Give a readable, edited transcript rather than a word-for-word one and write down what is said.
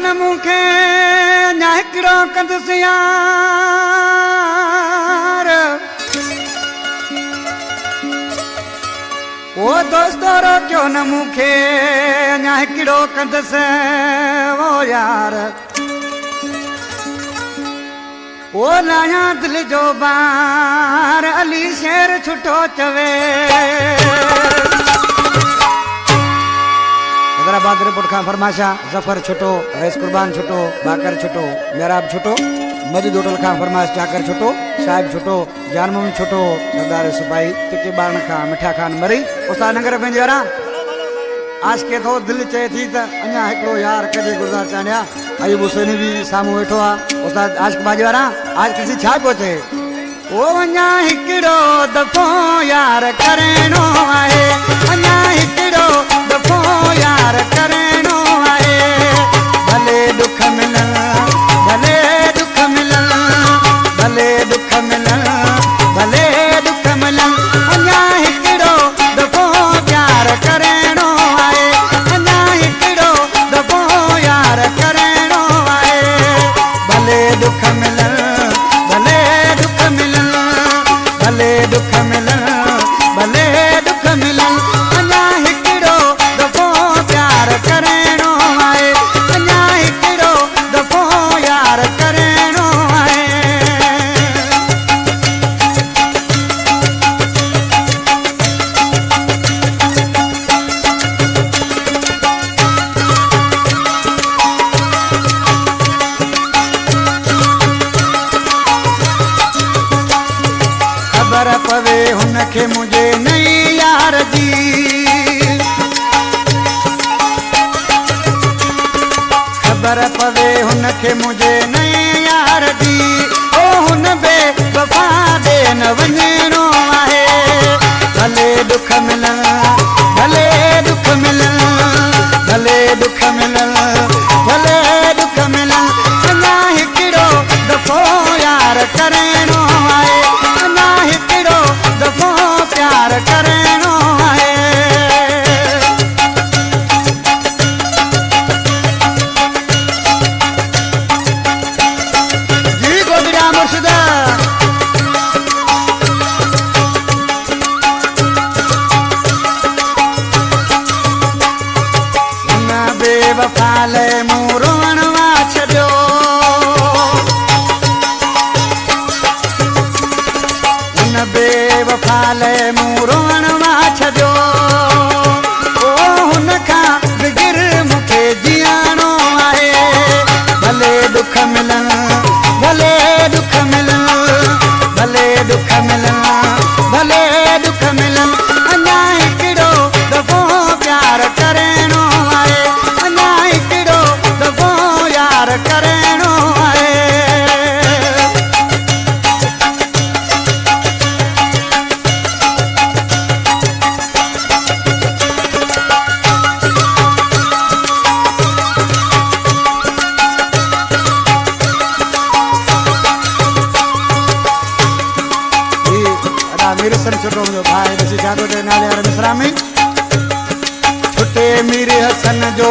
न मूंखे अञा हिकिड़ो कंदुसि यार ओ दोस्तो रोकियो न मूंखे अञा हिकिड़ो कंदुसि वो यार ओ लाया दिल जो बार अली शेर छुटो चवे हैदराबाद रिपोर्ट का फरमाशा जफर छुटो रईस कुर्बान छुटो बाकर छुटो मेहराब छुटो मजिद होटल का फरमाश जाकर छुटो साहिब छुटो जानमोहन छुटो सरदार सिपाही टिके बारण का मिठा खान मरी उस्ताद नगर पंहिंजे वारा आज के थो दिल चे थी त अञा हिकिड़ो यार कजे गुरदार चांडिया अयूब हुसैनी भी साम्हूं वेठो आहे उस्ताद आशिक बाजी वारा आज किसी छा पियो चए ओ अञा हिकिड़ो दफ़ो यार करणो आहे अञा हिकिड़ो दफ़ो यार करणो आहे भले दुख मिलन भले दुख मिलन भले दुख मिलन भले दुख मिलन अञा हिकिड़ो दफ़ो प्यार करणो आहे अञा हिकिड़ो दफ़ो यार करणो आहे भले दुख मिलन भले दुख मिलन भले दुख मिलन भले दुख मिलन अञा हिकिड़ो दफ़ो प्यार करणो आहे अञा हिकिड़ो दफ़ो यार करणो आहे ख़बर पवे हुनखे मुंहिंजे नई यार जी ख़बर पवे हुनखे मुंहिंजे नई यार जी ओ हुन बे वफ़ा ॾे न वञिणो आहे भले दुख मिलन भले दुख मिलन भले दुख मिलन भले दुख मिलन अञा हिकिड़ो दफ़ो यार करणो आहे अञा हिकिड़ो दफ़ो प्यार करणो आहे जी गोदड़िया मुर्शिद हुन बेवफ़ा लाइ मूं रोअण वा छॾियो हुन बेवफ़ा लाइ मूं रोअण वा छॾियो ओ हुन खां बिगिर मूंखे जीअणो आहे भले दुख मिलन भले दुख मिलन भले दुख मिलन भले दुख मिलन अञा हिकिड़ो दफ़ो प्यार करणो आहे अञा हिकिड़ो दफ़ो यार करणो आहे मीर हसन छुटो मुंहिंजो भाउ ॾिसी छा थो चए नाले वारे मिसरा में छुटे मीर हसन जो